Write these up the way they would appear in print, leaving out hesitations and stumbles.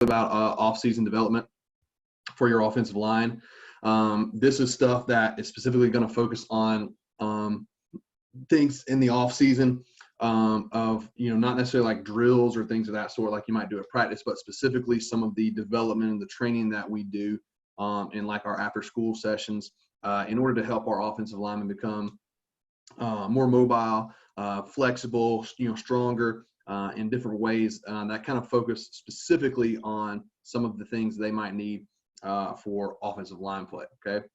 about off-season development for your offensive line. This is stuff that is specifically going to focus on things in the off-season of, not necessarily like drills or things of that sort like you might do at practice, but specifically some of the development and the training that we do in like our after-school sessions in order to help our offensive linemen become more mobile, flexible, stronger in different ways that kind of focus specifically on some of the things they might need for offensive line play. Okay.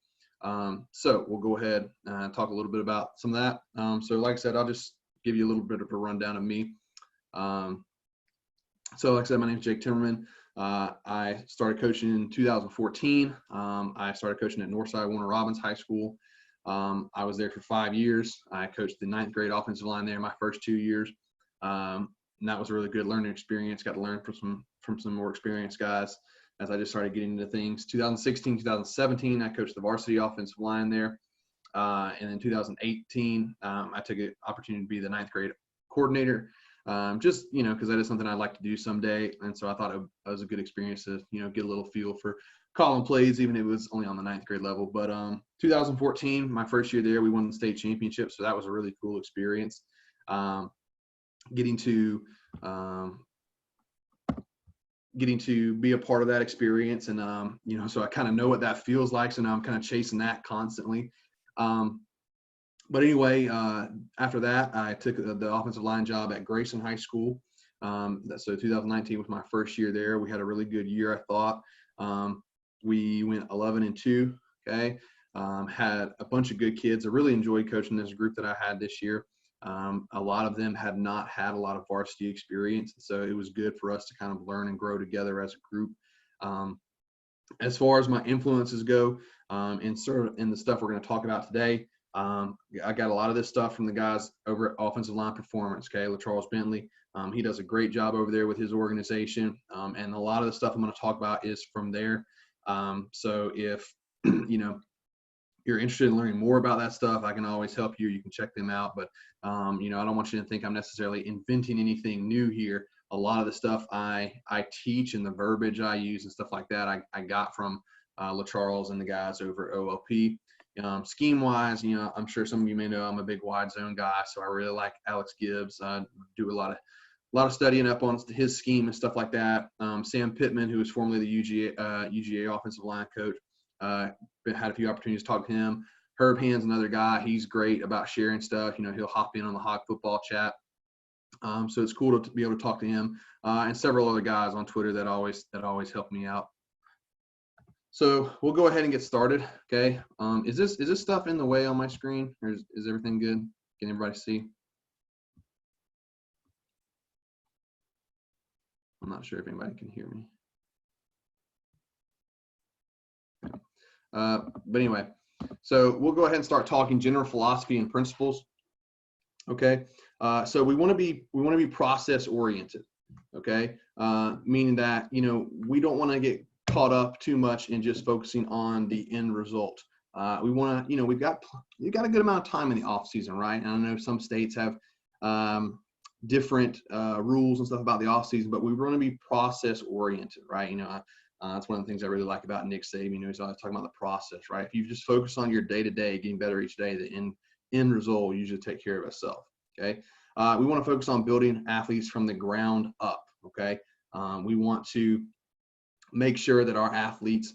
So we'll go ahead and talk a little bit about some of that. So like I said, I'll just give you a little bit of a rundown of me. So like I said, my name is Jake Timmerman. I started coaching in 2014. I started coaching at Northside Warner Robins High School. I was there for 5 years. I coached the 9th grade offensive line there my first 2 years. And that was a really good learning experience. Got to learn from some more experienced guys as I just started getting into things. 2016, 2017, I coached the varsity offensive line there. And in 2018, I took an opportunity to be the 9th grade coordinator, just, because that is something I'd like to do someday. And so I thought it was a good experience to, get a little feel for calling plays, even if it was only on the 9th grade level. But 2014, my first year there, we won the state championship. So that was a really cool experience. Getting to be a part of that experience. And, so I kind of know what that feels like. So now I'm kind of chasing that constantly. But anyway, after that, I took the offensive line job at Grayson High School. So 2019 was my first year there. We had a really good year, I thought. We went 11-2. Okay. Had a bunch of good kids. I really enjoyed coaching this group that I had this year. A lot of them had not had a lot of varsity experience. So it was good for us to kind of learn and grow together as a group. As far as my influences go, in the stuff we're going to talk about today, I got a lot of this stuff from the guys over at Offensive Line Performance, okay, LaCharles Bentley. He does a great job over there with his organization. And a lot of the stuff I'm going to talk about is from there. So if, you're interested in learning more about that stuff, I can always help you. You can check them out. But, I don't want you to think I'm necessarily inventing anything new here. A lot of the stuff I teach and the verbiage I use and stuff like that, I got from LaCharles and the guys over at OLP. Scheme-wise, I'm sure some of you may know I'm a big wide zone guy, so I really like Alex Gibbs. I do a lot of studying up on his scheme and stuff like that. Sam Pittman, who was formerly the UGA offensive line coach, had a few opportunities to talk to him. Herb Hand's another guy. He's great about sharing stuff. He'll hop in on the Hog Football chat. So it's cool to be able to talk to him and several other guys on Twitter that always help me out. So we'll go ahead and get started. Okay. Is this stuff in the way on my screen, or is everything good? Can everybody see? I'm not sure if anybody can hear me. But anyway, so we'll go ahead and start talking general philosophy and principles. Okay. So we want to be process oriented. Okay. Meaning that, we don't want to get caught up too much in just focusing on the end result. We want to, you've got a good amount of time in the off season, right? And I know some states have different rules and stuff about the off season, but we want to be process oriented, right? That's one of the things I really like about Nick Saban. He's always talking about the process, right? If you just focus on your day-to-day, getting better each day, the end result will usually take care of itself. Okay. We want to focus on building athletes from the ground up. Okay. We want to make sure that our athletes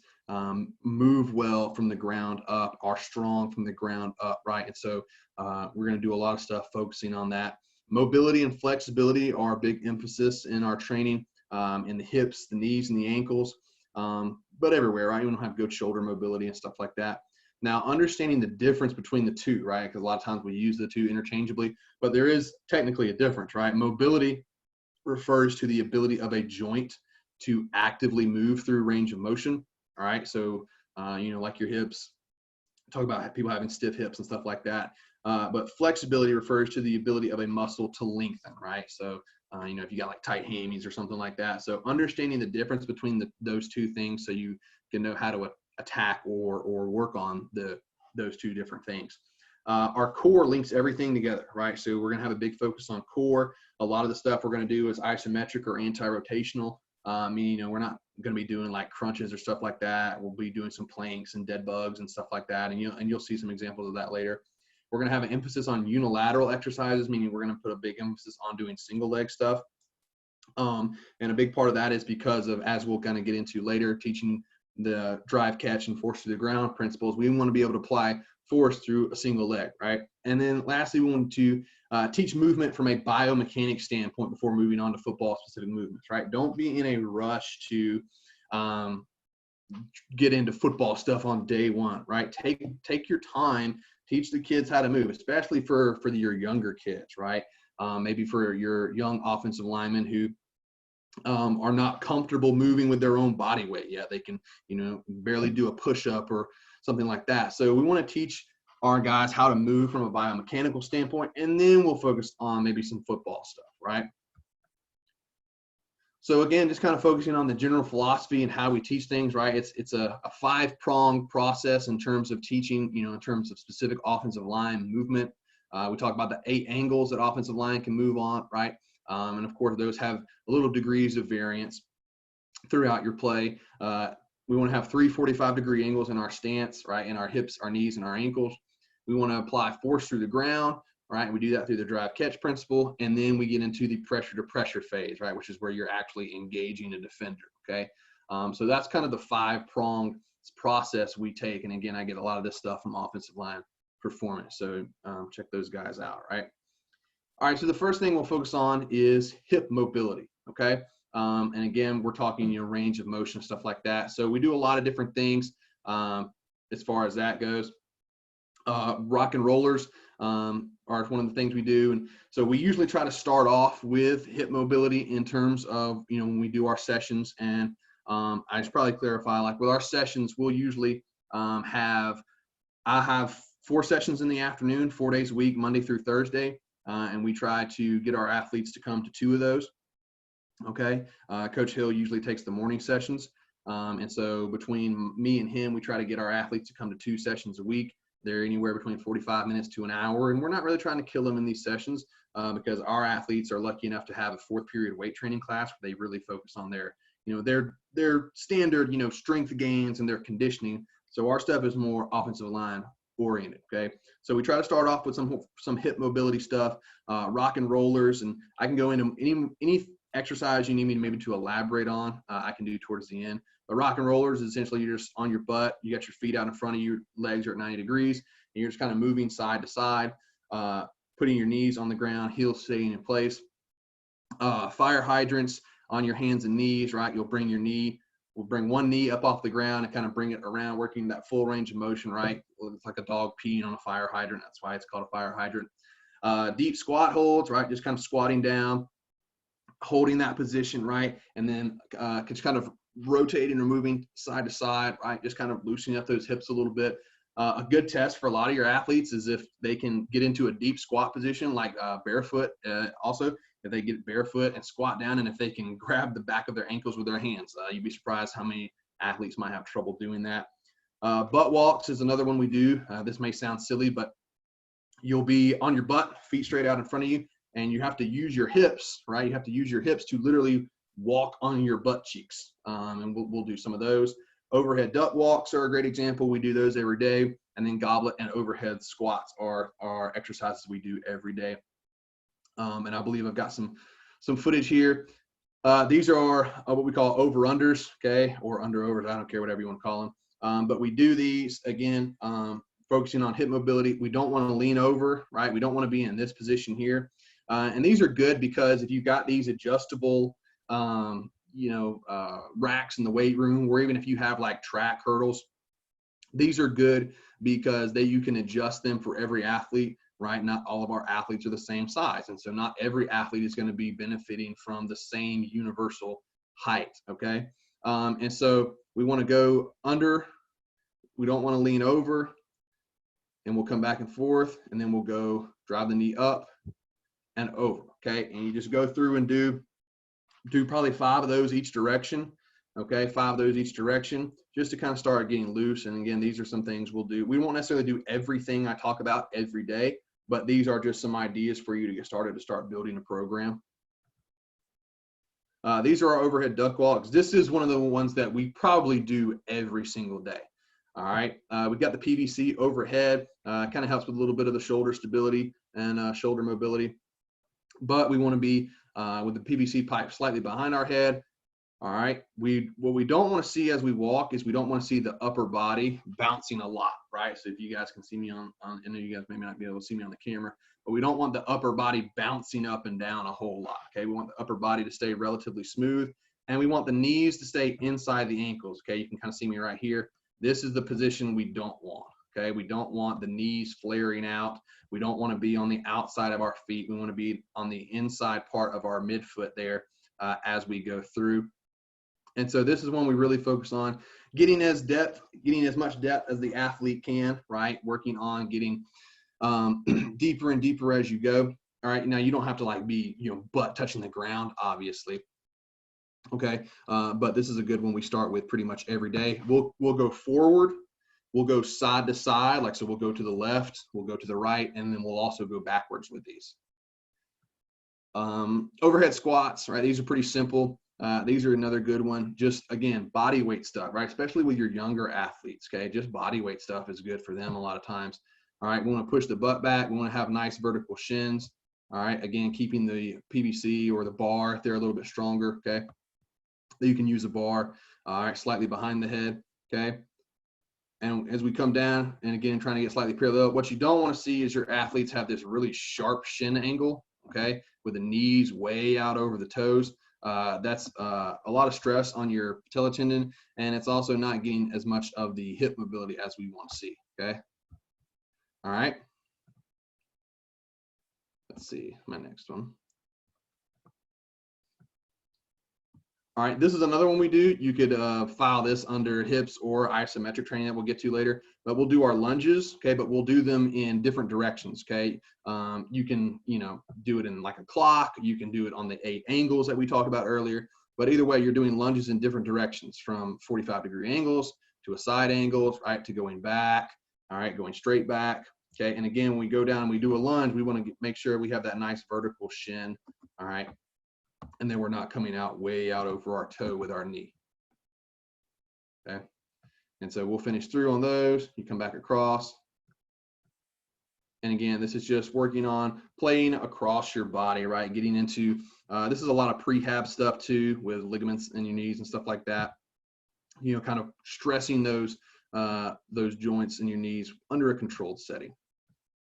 move well from the ground up, are strong from the ground up, right? And so we're going to do a lot of stuff focusing on that. Mobility and flexibility are a big emphasis in our training, in the hips, the knees, and the ankles, but everywhere, right? You want to have good shoulder mobility and stuff like that. Now, understanding the difference between the two, right? Because a lot of times we use the two interchangeably, but there is technically a difference, right? Mobility refers to the ability of a joint to actively move through range of motion. All right. So, like your hips, talk about people having stiff hips and stuff like that. But flexibility refers to the ability of a muscle to lengthen, right? So, if you got like tight hammies or something like that. So understanding the difference between those two things so you can know how to attack or work on those two different things. Our core links everything together, right? So we're going to have a big focus on core. A lot of the stuff we're going to do is isometric or anti-rotational. Meaning, you know, we're not going to be doing like crunches or stuff like that. We'll be doing some planks and dead bugs and stuff like that. And you'll see some examples of that later. We're going to have an emphasis on unilateral exercises, meaning we're going to put a big emphasis on doing single leg stuff. And a big part of that is because of, as we'll kind of get into later, teaching the drive, catch, and force to the ground principles. We want to be able to apply force through a single leg, right? And then lastly, we want to teach movement from a biomechanics standpoint before moving on to football specific movements, right? Don't be in a rush to get into football stuff on day one, right? Take your time, teach the kids how to move, especially for your younger kids, right? Maybe for your young offensive linemen who are not comfortable moving with their own body weight yet. They can, you know, barely do a push-up or something like that. So we want to teach our guys how to move from a biomechanical standpoint, and then we'll focus on maybe some football stuff, right? So again, just kind of focusing on the general philosophy and how we teach things, right? It's a 5-pronged process in terms of teaching, you know, in terms of specific offensive line movement. We talk about the 8 angles that offensive line can move on, right? And of course, those have little degrees of variance throughout your play. We want to have 3 45-degree angles in our stance, right? In our hips, our knees, and our ankles. We want to apply force through the ground, right? We do that through the drive catch principle. And then we get into the pressure to pressure phase, right? Which is where you're actually engaging a defender, okay? So that's kind of the 5-pronged process we take. And again, I get a lot of this stuff from offensive line performance. So check those guys out, right? All right, so the first thing we'll focus on is hip mobility, okay? And again, we're talking, you know, range of motion, stuff like that. So we do a lot of different things as far as that goes. Rock and rollers are one of the things we do. And so we usually try to start off with hip mobility in terms of, you know, when we do our sessions. And I should probably clarify, like with our sessions, we'll usually I have 4 sessions in the afternoon, 4 days a week, Monday through Thursday. And we try to get our athletes to come to 2 of those. Okay. Coach Hill usually takes the morning sessions. And so between me and him, we try to get our athletes to come to 2 sessions a week. They're anywhere between 45 minutes to an hour. And we're not really trying to kill them in these sessions because our athletes are lucky enough to have a 4th period weight training class where they really focus on their, you know, their standard, you know, strength gains and their conditioning. So our stuff is more offensive line oriented. Okay. So we try to start off with some hip mobility stuff, rock and rollers, and I can go into any exercise you need me to maybe to elaborate on. I can do towards the end. But rock and rollers is essentially you're just on your butt, you got your feet out in front of you, legs are at 90 degrees, and you're just kind of moving side to side, putting your knees on the ground, heels staying in place. Fire hydrants on your hands and knees, right? We'll bring one knee up off the ground and kind of bring it around, working that full range of motion, right? It's like a dog peeing on a fire hydrant. That's why it's called a fire hydrant. Deep squat holds, right? Just kind of squatting down, holding that position, right? And then just kind of rotating or moving side to side, right? Just kind of loosening up those hips a little bit. A good test for a lot of your athletes is if they can get into a deep squat position, like barefoot. Also, if they get barefoot and squat down, and if they can grab the back of their ankles with their hands, you'd be surprised how many athletes might have trouble doing that. Butt walks is another one we do. This may sound silly, but you'll be on your butt, feet straight out in front of you, and you have to use your hips, right? You have to use your hips to literally walk on your butt cheeks. And we'll do some of those. Overhead duck walks are a great example. We do those every day. And then goblet and overhead squats are exercises we do every day. And I believe I've got some footage here. These are what we call over-unders, okay? Or under-overs, I don't care, whatever you want to call them. But we do these, again, focusing on hip mobility. We don't want to lean over, right? We don't want to be in this position here. And these are good because if you've got these adjustable racks in the weight room, or even if you have like track hurdles, these are good because you can adjust them for every athlete, right? Not all of our athletes are the same size. And so not every athlete is going to be benefiting from the same universal height, okay? And so we want to go under, we don't want to lean over, and we'll come back and forth, and then we'll go drive the knee up and over, okay? And you just go through and do probably 5 of those each direction, okay? 5 of those each direction, just to kind of start getting loose. And again, these are some things we'll do. We won't necessarily do everything I talk about every day, but these are just some ideas for you to get started to start building a program. These are our overhead duck walks. This is one of the ones that we probably do every single day. All right, we've got the PVC overhead, kind of helps with a little bit of the shoulder stability and shoulder mobility, but we want to be with the PVC pipe slightly behind our head. All right, what we don't want to see as we walk is we don't want to see the upper body bouncing a lot, right? So if you guys can see me on I know you guys may not be able to see me on the camera, but we don't want the upper body bouncing up and down a whole lot, okay? We want the upper body to stay relatively smooth, and we want the knees to stay inside the ankles, okay? You can kind of see me right here. This is the position we don't want, okay? We don't want the knees flaring out. We don't want to be on the outside of our feet. We want to be on the inside part of our midfoot there as we go through. And so this is one we really focus on getting as much depth as the athlete can, right? Working on getting deeper and deeper as you go. All right. Now you don't have to like be, butt touching the ground, obviously. Okay. But this is a good one we start with pretty much every day. We'll go forward. We'll go side to side. Like, so we'll go to the left, we'll go to the right, and then we'll also go backwards with these. Overhead squats, right? These are pretty simple. These are another good one. Just again, body weight stuff, right? Especially with your younger athletes, okay? Just body weight stuff is good for them a lot of times. All right, we want to push the butt back. We want to have nice vertical shins. All right, again, keeping the PVC or the bar if they're a little bit stronger, okay? You can use a bar, all right, slightly behind the head, okay? And as we come down, and again, trying to get slightly parallel, what you don't want to see is your athletes have this really sharp shin angle, okay, with the knees way out over the toes. That's a lot of stress on your patella tendon, and it's also not getting as much of the hip mobility as we want to see, okay? All right. Let's see my next one. All right, this is another one we do. You could file this under hips or isometric training that we'll get to later, but we'll do our lunges, okay, but we'll do them in different directions, okay? You can, do it in like a clock. You can do it on the 8 angles that we talked about earlier, but either way, you're doing lunges in different directions from 45-degree angles to a side angles, right, to going back, all right, going straight back, okay? And again, when we go down and we do a lunge, we want to make sure we have that nice vertical shin, all right? And then we're not coming out way out over our toe with our knee, okay? And so we'll finish through on those. You come back across. And again, this is just working on playing across your body, right? Getting into, this is a lot of prehab stuff too, with ligaments in your knees and stuff like that. Kind of stressing those joints in your knees under a controlled setting.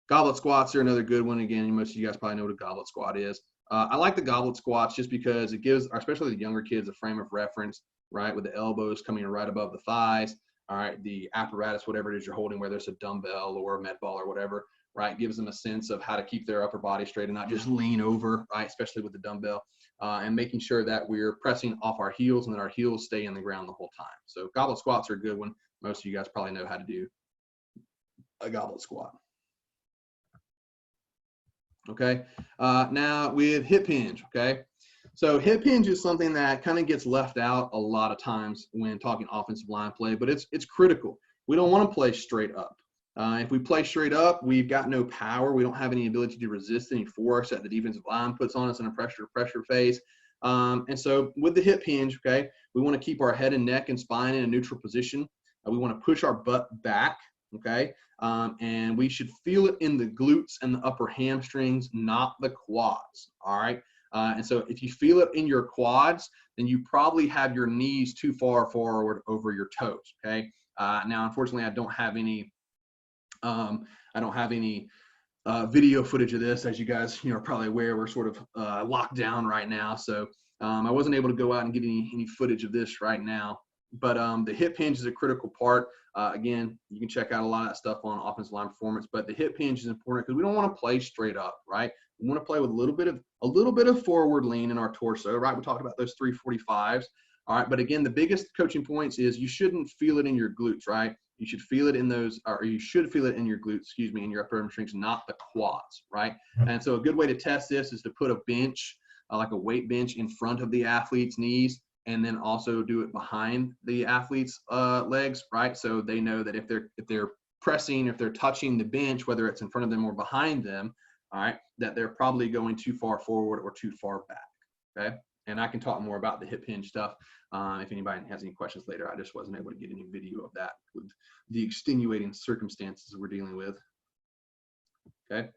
Goblet squats are another good one. Again, most of you guys probably know what a goblet squat is. I like the goblet squats just because it gives, especially the younger kids, a frame of reference, right? With the elbows coming right above the thighs, all right? The apparatus, whatever it is you're holding, whether it's a dumbbell or a med ball or whatever, right? Gives them a sense of how to keep their upper body straight and not just lean over, right? Especially with the dumbbell, and making sure that we're pressing off our heels and that our heels stay in the ground the whole time. So goblet squats are a good one. Most of you guys probably know how to do a goblet squat. Okay, now with hip hinge, okay? So hip hinge is something that kind of gets left out a lot of times when talking offensive line play, but it's critical. We don't want to play straight up. If we play straight up, we've got no power. We don't have any ability to resist any force that the defensive line puts on us in a pressure phase. And so with the hip hinge, okay, we want to keep our head and neck and spine in a neutral position. We want to push our butt back, okay? And we should feel it in the glutes and the upper hamstrings, not the quads, all right? And so if you feel it in your quads, then you probably have your knees too far forward over your toes, okay? Now, unfortunately, I don't have any video footage of this. As you guys are probably aware, we're sort of locked down right now. So I wasn't able to go out and get any footage of this right now. But the hip hinge is a critical part. Again, you can check out a lot of that stuff on offensive line performance, but the hip hinge is important because we don't want to play straight up, right? We want to play with a little bit of forward lean in our torso, right? We talked about those 345s, all right? But again, the biggest coaching points is you shouldn't feel it in your glutes, right? You should feel it in those, or you should feel it in your glutes, in your upper hamstrings, not the quads, right? And so a good way to test this is to put a bench, like a weight bench, in front of the athlete's knees, and then also do it behind the athlete's legs, right? So they know that if they're pressing, if they're touching the bench, whether it's in front of them or behind them, all right, that they're probably going too far forward or too far back, okay? And I can talk more about the hip hinge stuff if anybody has any questions later. I just wasn't able to get any video of that with the extenuating circumstances we're dealing with. Okay.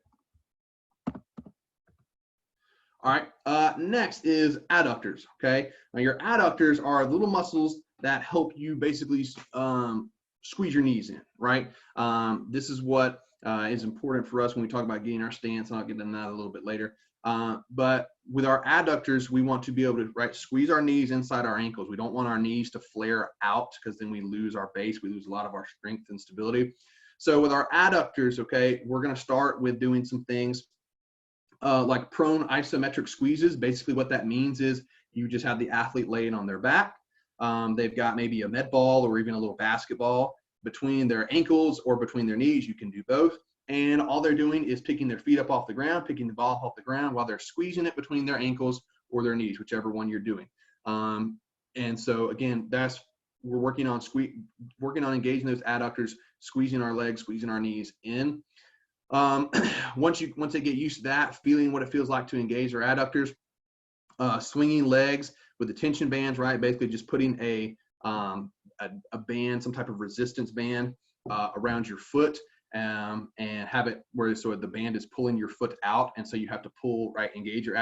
All right, next is adductors, okay? Now your adductors are little muscles that help you basically squeeze your knees in, right? This is what is important for us when we talk about getting our stance, and I'll get into that a little bit later. But with our adductors, we want to be able to, right, squeeze our knees inside our ankles. We don't want our knees to flare out because then we lose our base, we lose a lot of our strength and stability. So with our adductors, okay, we're gonna start with doing some things like prone isometric squeezes. Basically what that means is you just have the athlete laying on their back. They've got maybe a med ball or even a little basketball between their ankles or between their knees. You can do both. And all they're doing is picking their feet up off the ground, picking the ball off the ground while they're squeezing it between their ankles or their knees, whichever one you're doing. And so again, we're working on engaging those adductors, squeezing our legs, squeezing our knees in. Once they get used to that, feeling what it feels like to engage their adductors, swinging legs with the tension bands, right? Basically just putting a band, some type of resistance band around your foot, and have it where so the band is pulling your foot out, and so you have to pull, right, engage your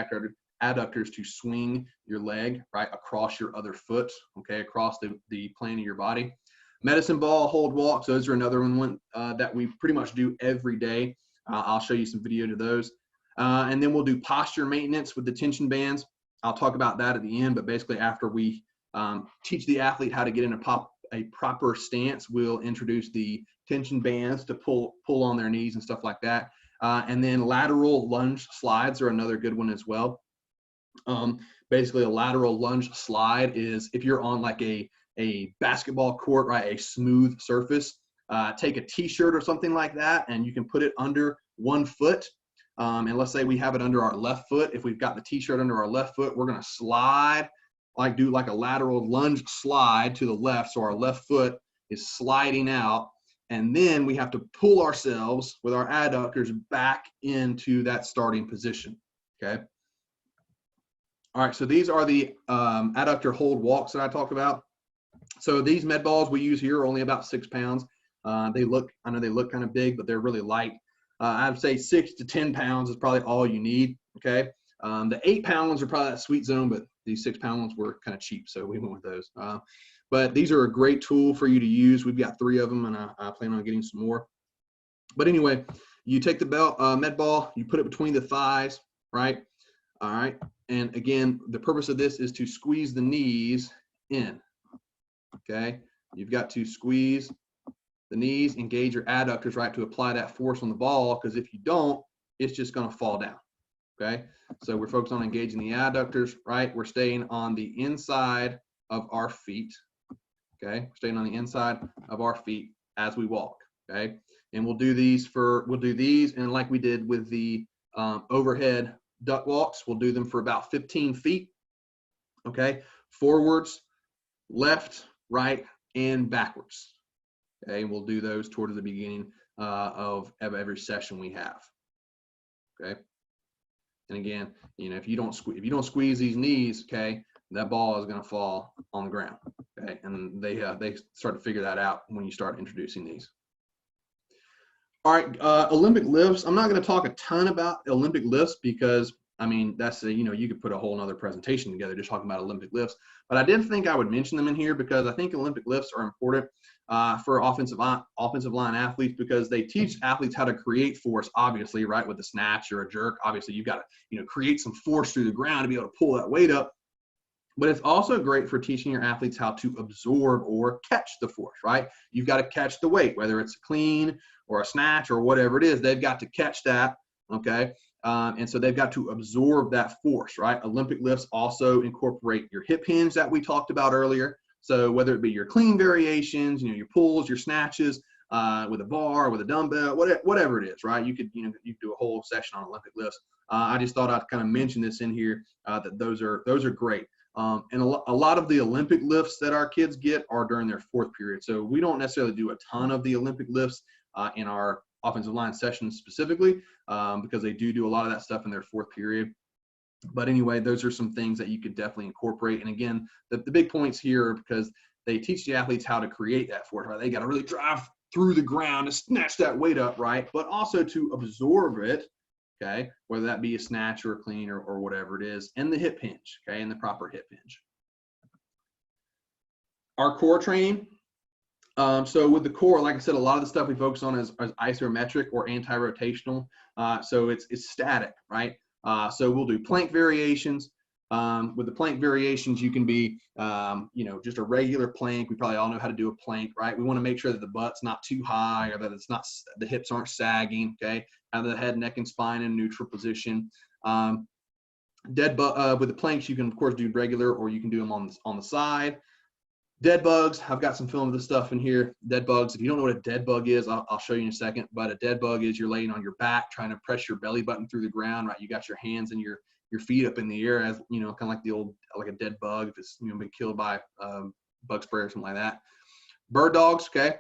adductors to swing your leg right across your other foot, okay, across the plane of your body. Medicine ball, hold walks, those are another one that we pretty much do every day. I'll show you some video to those. And then we'll do posture maintenance with the tension bands. I'll talk about that at the end, but basically after we teach the athlete how to get in a proper stance, we'll introduce the tension bands to pull on their knees and stuff like that. And then lateral lunge slides are another good one as well. Basically a lateral lunge slide is if you're on like a basketball court, right, a smooth surface, take a t-shirt or something like that, and you can put it under one foot. And let's say we have it under our left foot. If we've got the t-shirt under our left foot, we're going to slide, do like a lateral lunge slide to the left. So our left foot is sliding out. And then we have to pull ourselves with our adductors back into that starting position. Okay. All right. So these are the adductor hold walks that I talked about. So these med balls we use here are only about 6 pounds. I know they look kind of big, but they're really light. I'd say 6 to 10 pounds is probably all you need. Okay. The 8-pound ones are probably that sweet zone, but these 6-pound ones were kind of cheap, so we went with those. But these are a great tool for you to use. We've got 3 of them, and I plan on getting some more. But anyway, you take the med ball, you put it between the thighs, right? All right. And again, the purpose of this is to squeeze the knees in. Okay. You've got to squeeze the knees, engage your adductors, right, to apply that force on the ball, because if you don't, it's just going to fall down. Okay. So we're focused on engaging the adductors, right? We're staying on the inside of our feet. Okay. We're staying on the inside of our feet as we walk. Okay. And we'll do these and like we did with the overhead duck walks, we'll do them for about 15 feet. Okay. Forwards, left, right, and backwards. Okay. And we'll do those toward the beginning of every session we have. Okay. And again, if you don't squeeze these knees, okay, that ball is going to fall on the ground. Okay. And they start to figure that out when you start introducing these. All right, Olympic lifts. I'm not going to talk a ton about Olympic lifts because, I mean, that's you could put a whole nother presentation together just talking about Olympic lifts. But I did think I would mention them in here because I think Olympic lifts are important for offensive line athletes, because they teach athletes how to create force, obviously, right? With a snatch or a jerk, obviously you've got to create some force through the ground to be able to pull that weight up. But it's also great for teaching your athletes how to absorb or catch the force, right? You've got to catch the weight, whether it's a clean or a snatch or whatever it is, they've got to catch that, okay? And so they've got to absorb that force, right? Olympic lifts also incorporate your hip hinge that we talked about earlier. So whether it be your clean variations, your pulls, your snatches, with a bar, with a dumbbell, whatever it is, right? You could do a whole session on Olympic lifts. I just thought I'd kind of mention this in here, that those are great. And a lot of the Olympic lifts that our kids get are during their 4th period. So we don't necessarily do a ton of the Olympic lifts in our offensive line sessions specifically, because they do a lot of that stuff in their 4th period. But anyway, those are some things that you could definitely incorporate. And again, the big points here are because they teach the athletes how to create that force, right? They got to really drive through the ground to snatch that weight up, right? But also to absorb it, okay? Whether that be a snatch or a clean or whatever it is, and the hip hinge, okay? And the proper hip hinge. Our core training. So with the core, like I said, a lot of the stuff we focus on is isometric or anti-rotational. So it's static, right? So we'll do plank variations. With the plank variations, you can be, just a regular plank. We probably all know how to do a plank, right? We want to make sure that the butt's not too high or that it's not, the hips aren't sagging, okay? Have the head, neck, and spine in neutral position. With the planks, you can of course do regular, or you can do them on the side. Dead bugs, I've got some film of this stuff in here. Dead bugs, if you don't know what a dead bug is, I'll show you in a second. But a dead bug is you're laying on your back, trying to press your belly button through the ground, right? You got your hands and your feet up in the air, as kind of like the old, like a dead bug, if it's been killed by bug spray or something like that. Bird dogs, okay?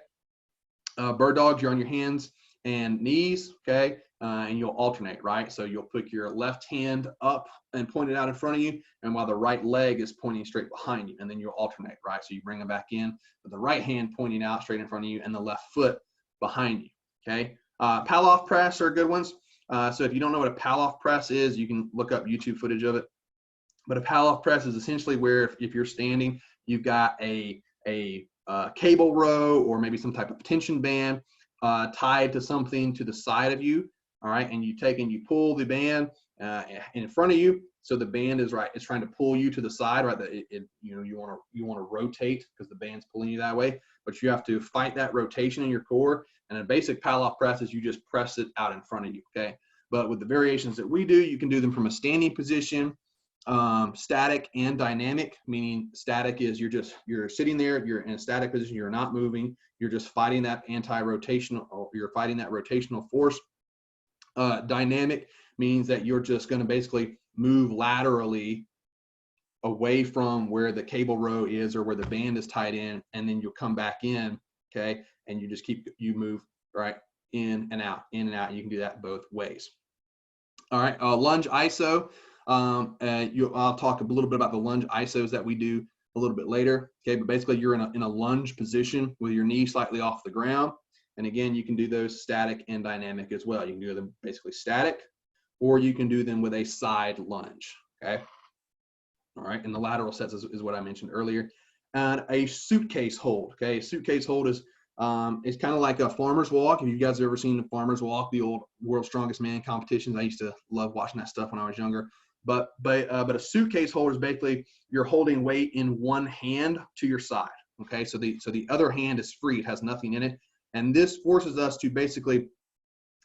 Bird dogs, you're on your hands and knees, okay? And you'll alternate, right? So you'll put your left hand up and point it out in front of you, and while the right leg is pointing straight behind you, and then you'll alternate, right? So you bring them back in with the right hand pointing out straight in front of you and the left foot behind you, okay? Pal-off press are good ones. So if you don't know what a pal-off press is, you can look up YouTube footage of it. But a pal-off press is essentially where if you're standing, you've got a cable row or maybe some type of tension band tied to something to the side of you. All right, and you take and you pull the band in front of you, so the band is right. It's trying to pull you to the side, right? That you want to rotate because the band's pulling you that way. But you have to fight that rotation in your core. And a basic pal-off press is you just press it out in front of you. Okay, but with the variations that we do, you can do them from a standing position, static and dynamic. Meaning static is you're sitting there, you're in a static position, you're not moving, you're just fighting that anti-rotational, or you're fighting that rotational force. Dynamic means that you're just going to basically move laterally away from where the cable row is or where the band is tied in, and then you'll come back in, okay? And you just you move right in and out, in and out. You can do that both ways. All right, lunge ISO. I'll talk a little bit about the lunge ISOs that we do a little bit later, okay? But basically, you're in a lunge position with your knee slightly off the ground. And again, you can do those static and dynamic as well. You can do them basically static, or you can do them with a side lunge, okay? All right, and the lateral sets is what I mentioned earlier. And a suitcase hold, okay? A suitcase hold is it's kind of like a farmer's walk. If you guys have ever seen the farmer's walk, the old World's Strongest Man competitions, I used to love watching that stuff when I was younger. But a suitcase hold is basically you're holding weight in one hand to your side, okay? So the other hand is free, it has nothing in it. And this forces us to basically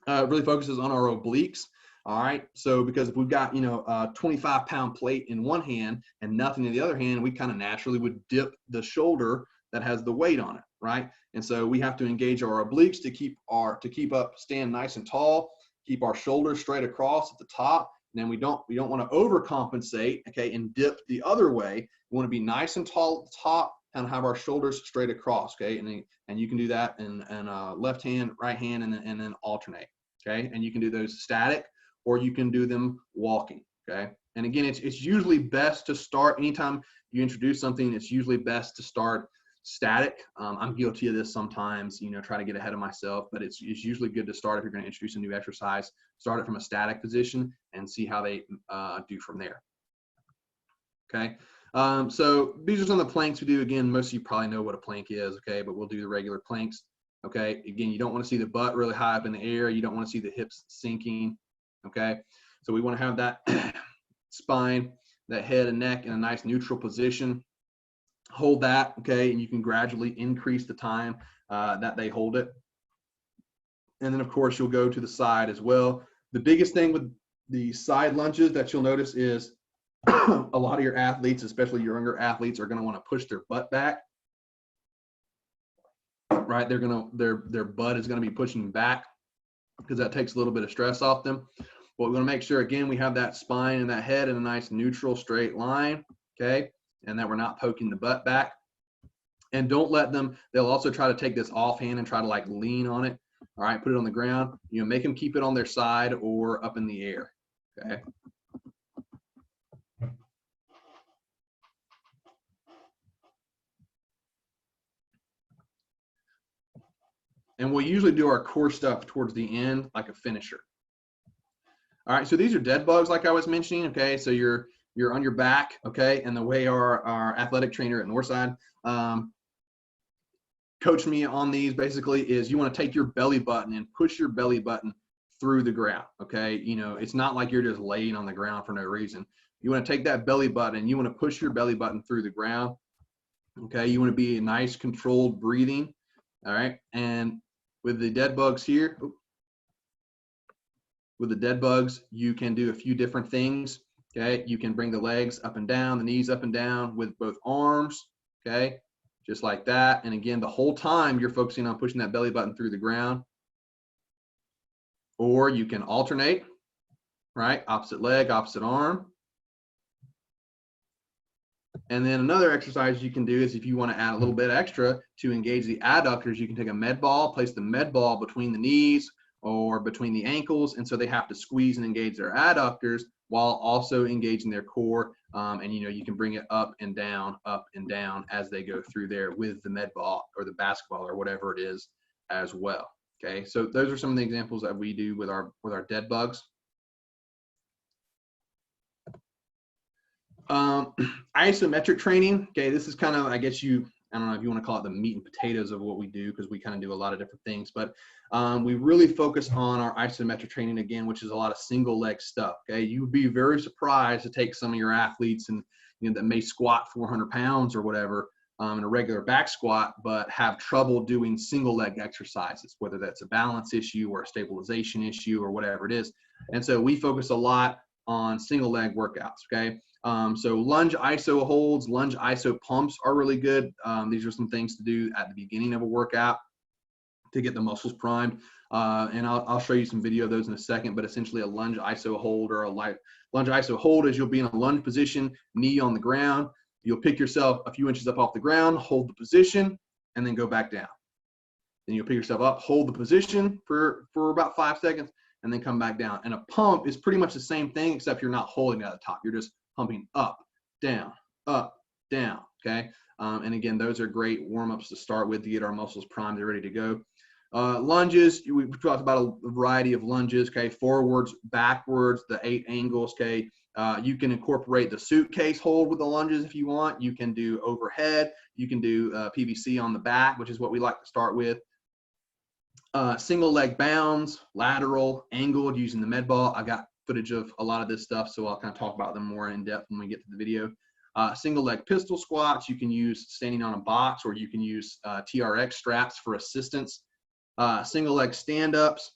really focuses on our obliques. All right. So because if we've got, a 25-pound plate in one hand and nothing in the other hand, we kind of naturally would dip the shoulder that has the weight on it. Right. And so we have to engage our obliques to keep stand nice and tall, keep our shoulders straight across at the top. And then we don't want to overcompensate, okay, and dip the other way. We want to be nice and tall at the top and have our shoulders straight across, okay? And you can do that in left hand, right hand, and then alternate, okay? And you can do those static, or you can do them walking, okay? And again, it's usually best to start, anytime you introduce something, it's usually best to start static. I'm guilty of this sometimes, try to get ahead of myself, but it's usually good to start if you're going to introduce a new exercise, start it from a static position and see how they do from there, okay? So these are some of the planks we do. Again, most of you probably know what a plank is, okay? But we'll do the regular planks, okay? Again, you don't want to see the butt really high up in the air. You don't want to see the hips sinking, okay? So we want to have that spine, that head and neck in a nice neutral position. Hold that, okay? And you can gradually increase the time that they hold it. And then, of course, you'll go to the side as well. The biggest thing with the side lunges that you'll notice is a lot of your athletes, especially your younger athletes, are going to want to push their butt back, right? Their butt is going to be pushing back because that takes a little bit of stress off them. But we want to make sure, again, we have that spine and that head in a nice neutral straight line, okay? And that we're not poking the butt back. And don't let them, they'll also try to take this offhand and try to like lean on it. All right, put it on the ground. Make them keep it on their side or up in the air, okay? And we'll usually do our core stuff towards the end, like a finisher. All right, so these are dead bugs, like I was mentioning. Okay, so you're on your back. Okay, and the way our athletic trainer at Northside coached me on these basically is you want to take your belly button and push your belly button through the ground. Okay, you know, it's not like you're just laying on the ground for no reason. You want to take that belly button and you want to push your belly button through the ground. Okay, you want to be a nice controlled breathing. All right, and with the dead bugs here, with the dead bugs, you can do a few different things. Okay, you can bring the legs up and down, the knees up and down with both arms. Okay, just like that. And again, the whole time you're focusing on pushing that belly button through the ground. Or you can alternate, right? Opposite leg, opposite arm. And then another exercise you can do is if you want to add a little bit extra to engage the adductors, you can take a med ball, place the med ball between the knees or between the ankles. And so they have to squeeze and engage their adductors while also engaging their core. And, you know, you can bring it up and down as they go through there with the med ball or the basketball or whatever it is as well. Okay, so those are some of the examples that we do with our dead bugs. Isometric training. Okay, this is kind of, I guess I don't know if you want to call it the meat and potatoes of what we do, because we kind of do a lot of different things, but we really focus on our isometric training again, which is a lot of single leg stuff. Okay, you would be very surprised to take some of your athletes and, you know, that may squat 400 pounds or whatever in a regular back squat, but have trouble doing single leg exercises, whether that's a balance issue or a stabilization issue or whatever it is. And so we focus a lot on single leg workouts. Okay. So lunge iso holds, lunge iso pumps are really good. These are some things to do at the beginning of a workout to get the muscles primed. And I'll show you some video of those in a second, but essentially a lunge iso hold or a lunge iso hold is you'll be in a lunge position, knee on the ground. You'll pick yourself a few inches up off the ground, hold the position, and then go back down. Then you'll pick yourself up, hold the position for about 5 seconds, and then come back down. And a pump is pretty much the same thing, except you're not holding it at the top. You're just pumping up, down, okay? And again, those are great warm-ups to start with to get our muscles primed and ready to go. Lunges, we talked about a variety of lunges, okay? Forwards, backwards, the 8 angles, okay? You can incorporate the suitcase hold with the lunges if you want. You can do overhead. You can do PVC on the back, which is what we like to start with. Single leg bounds, lateral, angled using the med ball. I got footage of a lot of this stuff, so I'll kind of talk about them more in depth when we get to the video. Single leg pistol squats, you can use standing on a box, or you can use TRX straps for assistance. Single leg stand-ups,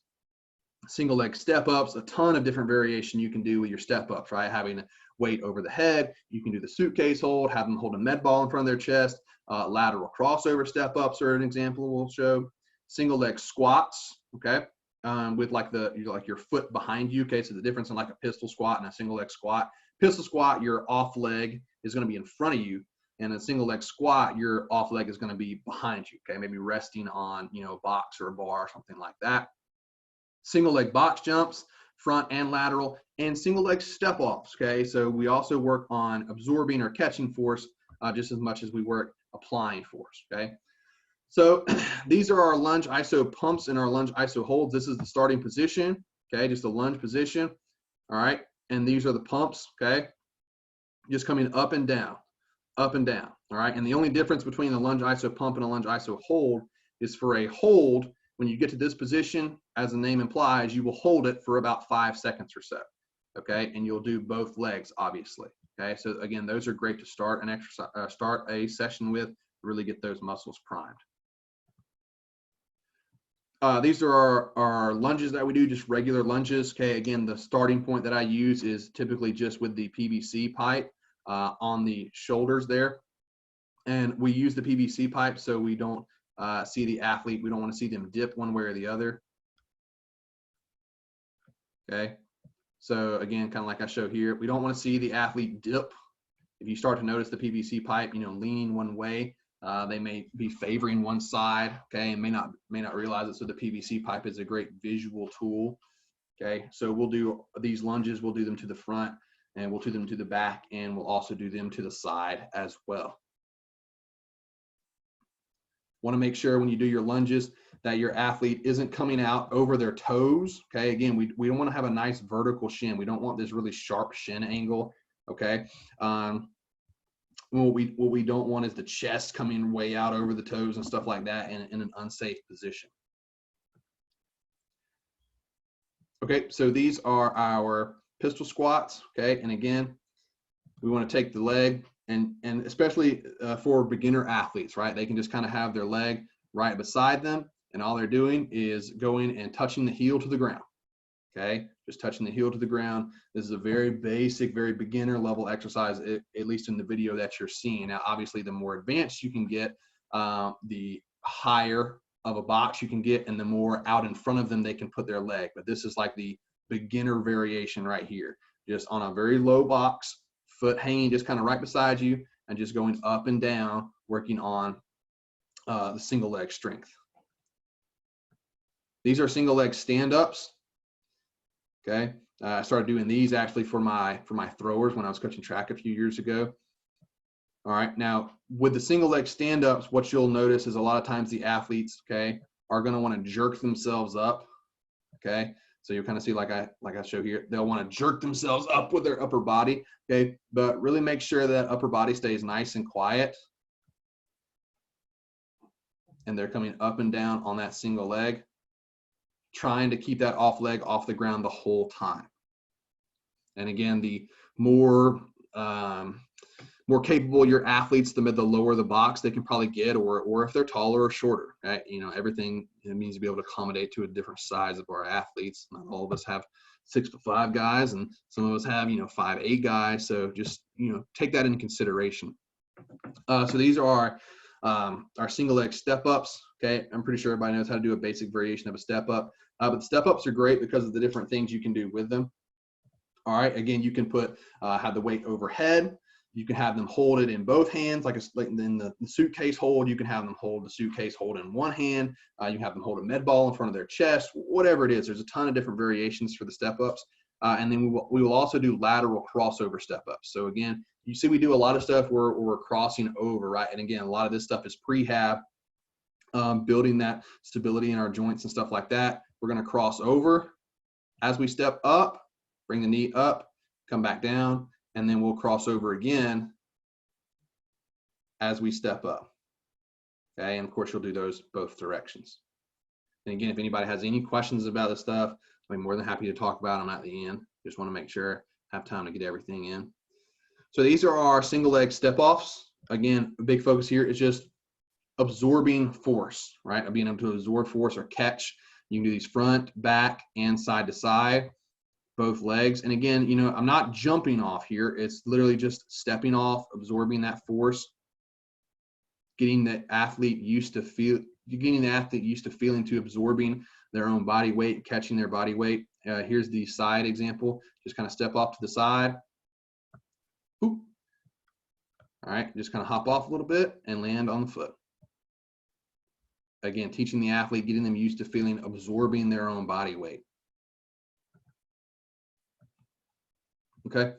single leg step-ups, a ton of different variation you can do with your step-ups, right? Having a weight over the head, you can do the suitcase hold, have them hold a med ball in front of their chest. Lateral crossover step-ups are an example we'll show. Single leg squats, okay? With like your foot behind you, okay? So the difference in like a pistol squat and a single leg squat. Pistol squat, your off leg is going to be in front of you, and a single leg squat, your off leg is going to be behind you, okay? Maybe resting on, you know, a box or a bar or something like that. Single leg box jumps, front and lateral, and single leg step offs, okay? So we also work on absorbing or catching force just as much as we work applying force, okay? So these are our lunge iso pumps and our lunge iso holds. This is the starting position, okay? Just a lunge position, all right? And these are the pumps, okay? Just coming up and down, all right? And the only difference between a lunge iso pump and a lunge iso hold is for a hold, when you get to this position, as the name implies, you will hold it for about 5 seconds or so, okay? And you'll do both legs, obviously, okay? So again, those are great to start an exercise, start a session with, really get those muscles primed. These are our lunges that we do, just regular lunges. Okay, again, the starting point that I use is typically just with the PVC pipe on the shoulders there. And we use the PVC pipe so we don't see the athlete. We don't want to see them dip one way or the other. Okay, so again, kind of like I show here, we don't want to see the athlete dip. If you start to notice the PVC pipe, you know, leaning one way, they may be favoring one side, okay, and may not realize it. So the PVC pipe is a great visual tool, okay. So we'll do these lunges, we'll do them to the front, and we'll do them to the back, and we'll also do them to the side as well. Want to make sure when you do your lunges that your athlete isn't coming out over their toes. Okay, again, we don't want to have a nice vertical shin. We don't want this really sharp shin angle. Okay, what we don't want is the chest coming way out over the toes and stuff like that in an unsafe position. Okay, so these are our pistol squats. Okay, and again, we want to take the leg, and especially for beginner athletes, right? They can just kind of have their leg right beside them, and all they're doing is going and touching the heel to the ground. Okay, just touching the heel to the ground. This is a very basic, very beginner level exercise, at least in the video that you're seeing. Now, obviously, the more advanced you can get, the higher of a box you can get, and the more out in front of them they can put their leg. But this is like the beginner variation right here, just on a very low box, foot hanging just kind of right beside you, and just going up and down, working on the single leg strength. These are single leg stand-ups. Okay, I started doing these actually for my throwers when I was coaching track a few years ago. All right, now with the single leg stand-ups, what you'll notice is a lot of times the athletes, okay, are going to want to jerk themselves up. Okay, so you'll kind of see like I show here, they'll want to jerk themselves up with their upper body. Okay, but really make sure that upper body stays nice and quiet, and they're coming up and down on that single leg, trying to keep that off leg off the ground the whole time. And again, the more capable your athletes, the lower the box they can probably get, or if they're taller or shorter, right? You know, everything it means to be able to accommodate to a different size of our athletes. Not all of us have 6'5" guys, and some of us have 5'8" guys. So just take that into consideration. So these are our single leg step ups. Okay, I'm pretty sure everybody knows how to do a basic variation of a step up. But step ups are great because of the different things you can do with them. All right, again, you can have the weight overhead. You can have them hold it in both hands, like in the suitcase hold. You can have them hold the suitcase hold in one hand. You can have them hold a med ball in front of their chest, whatever it is. There's a ton of different variations for the step ups. And then we will also do lateral crossover step ups. So again, you see we do a lot of stuff where we're crossing over, right? And again, a lot of this stuff is prehab, building that stability in our joints and stuff like that. We're going to cross over as we step up, bring the knee up, come back down, and then we'll cross over again as we step up. Okay, and of course you'll do those both directions. And again, if anybody has any questions about this stuff, I'll be more than happy to talk about them at the end. Just want to make sure I have time to get everything in. So these are our single leg step offs. Again, a big focus here is just absorbing force, right? Being able to absorb force or catch. You can do these front, back, and side to side, both legs. And again, I'm not jumping off here. It's literally just stepping off, absorbing that force, getting the athlete used to feeling to absorbing their own body weight, catching their body weight. Here's the side example. Just kind of step off to the side. Boop. All right, just kind of hop off a little bit and land on the foot. Again, teaching the athlete, getting them used to absorbing their own body weight. Okay,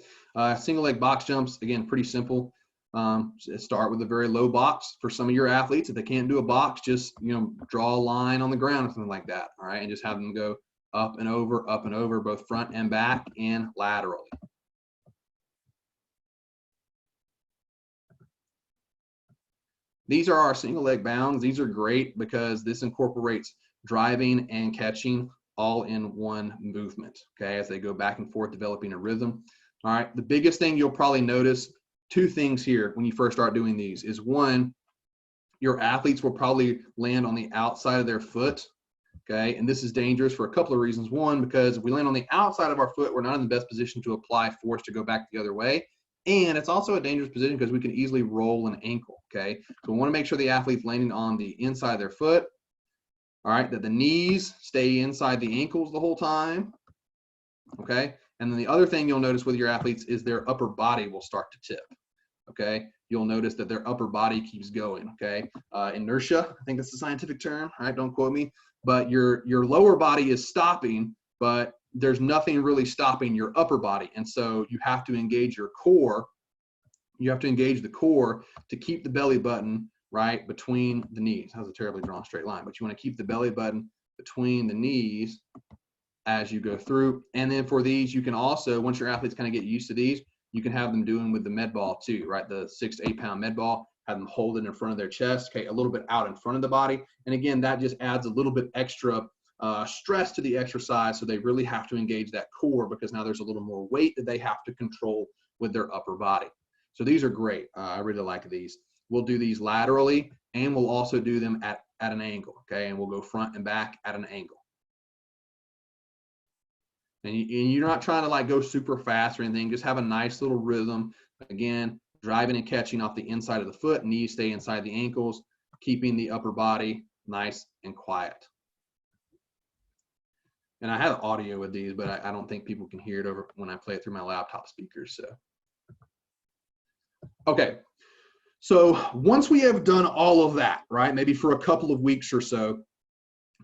single leg box jumps, again, pretty simple. Start with a very low box for some of your athletes. If they can't do a box, just draw a line on the ground or something like that. All right, and just have them go up and over, both front and back and laterally. These are our single leg bounds. These are great because this incorporates driving and catching all in one movement, okay, as they go back and forth, developing a rhythm. All right, the biggest thing you'll probably notice, two things here when you first start doing these, is one, your athletes will probably land on the outside of their foot, okay, and this is dangerous for a couple of reasons. One, because if we land on the outside of our foot, we're not in the best position to apply force to go back the other way. And it's also a dangerous position because we can easily roll an ankle, okay? So we want to make sure the athlete's landing on the inside of their foot, all right, that the knees stay inside the ankles the whole time, okay? And then the other thing you'll notice with your athletes is their upper body will start to tip, okay? You'll notice that their upper body keeps going, okay? Inertia, I think that's the scientific term, all right? Don't quote me. But your lower body is stopping, but there's nothing really stopping your upper body. And so you have to engage your core. You have to engage the core to keep the belly button right, between the knees. That was a terribly drawn straight line, but you want to keep the belly button between the knees as you go through. And then for these, you can also, once your athletes kind of get used to these, you can have them doing with the med ball too, right? The 6 to 8 pound med ball, have them hold it in front of their chest, okay, a little bit out in front of the body. And again, that just adds a little bit extra stress to the exercise. So they really have to engage that core, because now there's a little more weight that they have to control with their upper body. So these are great. I really like these. We'll do these laterally, and we'll also do them at an angle, okay? And we'll go front and back at an angle. And you're not trying to like go super fast or anything. Just have a nice little rhythm. Again, driving and catching off the inside of the foot, knees stay inside the ankles, keeping the upper body nice and quiet. And I have audio with these, but I don't think people can hear it over when I play it through my laptop speakers. So, okay. So once we have done all of that, right, maybe for a couple of weeks or so,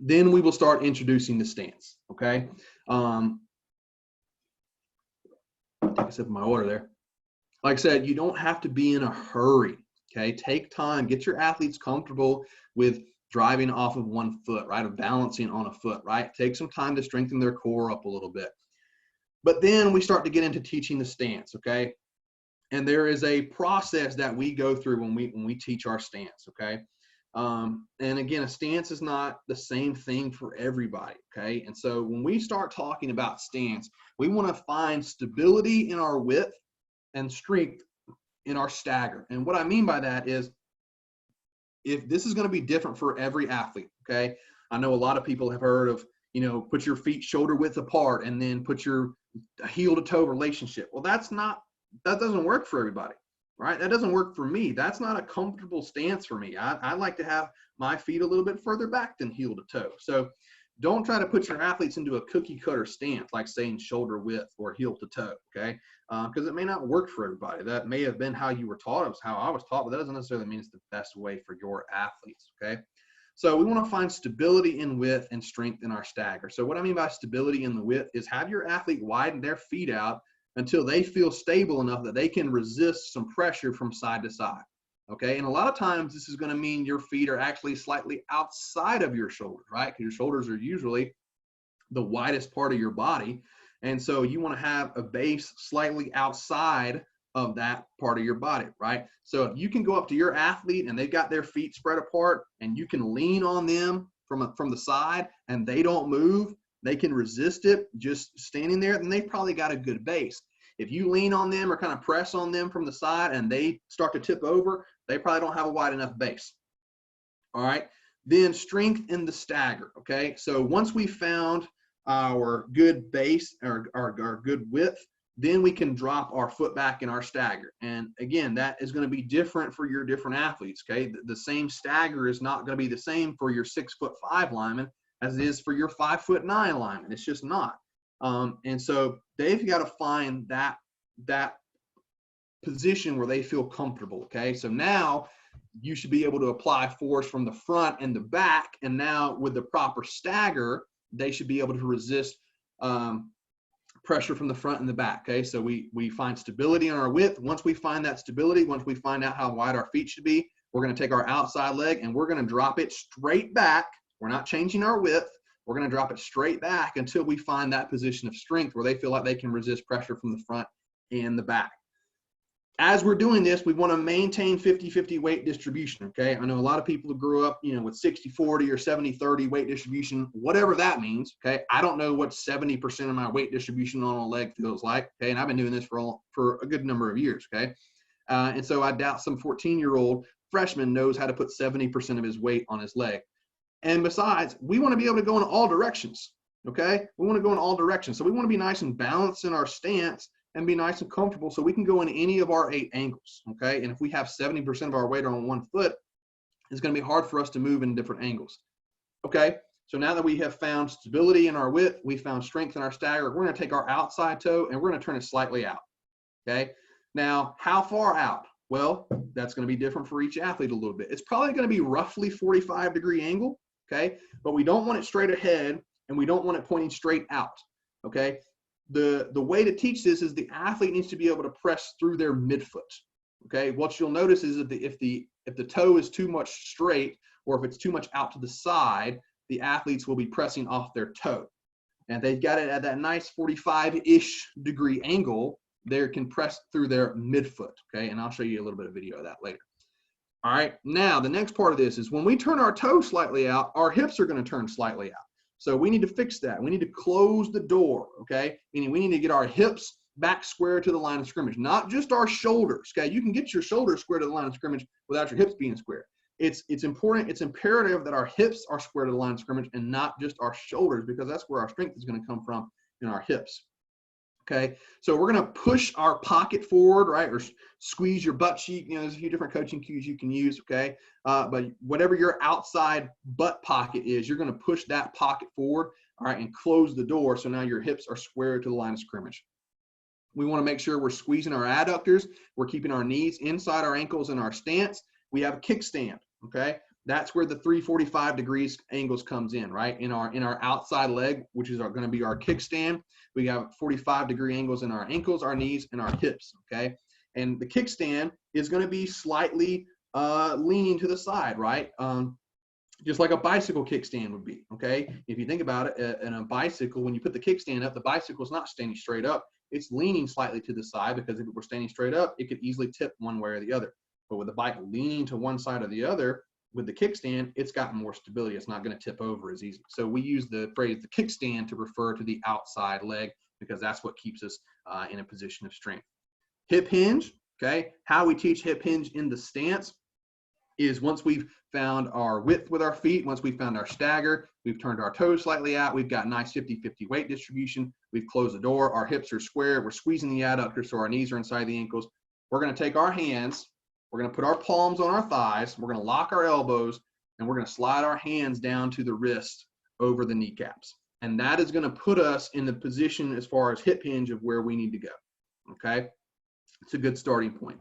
then we will start introducing the stance, okay? Take a sip of my water there. Like I said, you don't have to be in a hurry, okay? Take time, get your athletes comfortable with driving off of one foot, right, of balancing on a foot, right? Take some time to strengthen their core up a little bit. But then we start to get into teaching the stance, okay? And there is a process that we go through when we teach our stance, okay? And again, a stance is not the same thing for everybody, okay? And so when we start talking about stance, we want to find stability in our width and strength in our stagger. And what I mean by that is, if this is going to be different for every athlete, okay? I know a lot of people have heard of, you know, put your feet shoulder width apart and then put your heel to toe relationship. Well, that doesn't work for everybody, right? That doesn't work for me. That's not a comfortable stance for me. I like to have my feet a little bit further back than heel to toe. So don't try to put your athletes into a cookie cutter stance, like saying shoulder width or heel to toe, okay? Because it may not work for everybody. That may have been how you were taught. It was how I was taught, but that doesn't necessarily mean it's the best way for your athletes, okay? So we want to find stability in width and strength in our stagger. So what I mean by stability in the width is have your athlete widen their feet out until they feel stable enough that they can resist some pressure from side to side, okay? And a lot of times this is going to mean your feet are actually slightly outside of your shoulders, right? Because your shoulders are usually the widest part of your body. And so you want to have a base slightly outside of that part of your body, right? So if you can go up to your athlete and they've got their feet spread apart and you can lean on them from the side and they don't move, they can resist it just standing there, then they've probably got a good base. If you lean on them or kind of press on them from the side and they start to tip over, they probably don't have a wide enough base. All right, then strength in the stagger, okay? So once we found our good base or our good width, then we can drop our foot back in our stagger. And again, that is going to be different for your different athletes, okay? The same stagger is not going to be the same for your 6'5" lineman as it is for your 5'9" lineman. It's just not. And so they've got to find that position where they feel comfortable, okay? So now you should be able to apply force from the front and the back, and now with the proper stagger, they should be able to resist pressure from the front and the back, okay? So we find stability in our width. Once we find that stability, once we find out how wide our feet should be, we're going to take our outside leg and we're going to drop it straight back. We're not changing our width. We're going to drop it straight back until we find that position of strength where they feel like they can resist pressure from the front and the back. As we're doing this, we want to maintain 50-50 weight distribution, okay? I know a lot of people who grew up, you know, with 60-40 or 70-30 weight distribution, whatever that means, okay? I don't know what 70% of my weight distribution on a leg feels like, okay? And I've been doing this for a good number of years, okay? And so I doubt some 14-year-old freshman knows how to put 70% of his weight on his leg. And besides, we want to be able to go in all directions, okay? We want to go in all directions. So we want to be nice and balanced in our stance and be nice and comfortable so we can go in any of our 8 angles, okay? And if we have 70% of our weight on one foot, it's going to be hard for us to move in different angles, okay? So now that we have found stability in our width, we found strength in our stagger, we're going to take our outside toe and we're going to turn it slightly out, okay? Now, how far out? Well, that's going to be different for each athlete a little bit. It's probably going to be roughly 45-degree angle, okay? But we don't want it straight ahead and we don't want it pointing straight out, okay? The way to teach this is the athlete needs to be able to press through their midfoot, okay? What you'll notice is that if the if the toe is too much straight, or if it's too much out to the side, the athletes will be pressing off their toe. And if they've got it at that nice 45-ish degree angle, they can press through their midfoot, okay? And I'll show you a little bit of video of that later. All right, now the next part of this is when we turn our toe slightly out, our hips are going to turn slightly out. So we need to fix that. We need to close the door, okay? Meaning we need to get our hips back square to the line of scrimmage, not just our shoulders, okay? You can get your shoulders square to the line of scrimmage without your hips being square. It's important, it's imperative that our hips are square to the line of scrimmage and not just our shoulders, because that's where our strength is going to come from, in our hips. Okay, so we're going to push our pocket forward, right, or squeeze your butt cheek. You know, there's a few different coaching cues you can use, okay? But whatever your outside butt pocket is, you're going to push that pocket forward, all right, and close the door so now your hips are square to the line of scrimmage. We want to make sure we're squeezing our adductors. We're keeping our knees inside our ankles in our stance. We have a kickstand, okay? That's where the 345 degrees angles comes in, right? In our outside leg, which is going to be our kickstand. We have 45-degree angles in our ankles, our knees, and our hips, okay? And the kickstand is going to be slightly leaning to the side, right? Just like a bicycle kickstand would be, okay? If you think about it, in a bicycle, when you put the kickstand up, the bicycle is not standing straight up. It's leaning slightly to the side, because if it were standing straight up, it could easily tip one way or the other. But with the bike leaning to one side or the other, with the kickstand, it's got more stability. It's not going to tip over as easy. So we use the phrase the kickstand to refer to the outside leg, because that's what keeps us in a position of strength. Hip hinge, okay? How we teach hip hinge in the stance is once we've found our width with our feet, once we've found our stagger, we've turned our toes slightly out, we've got nice 50-50 weight distribution, we've closed the door, our hips are square, we're squeezing the adductors so our knees are inside the ankles. We're going to take our hands, we're going to put our palms on our thighs, we're going to lock our elbows, and we're going to slide our hands down to the wrist over the kneecaps. And that is going to put us in the position as far as hip hinge of where we need to go, okay? It's a good starting point.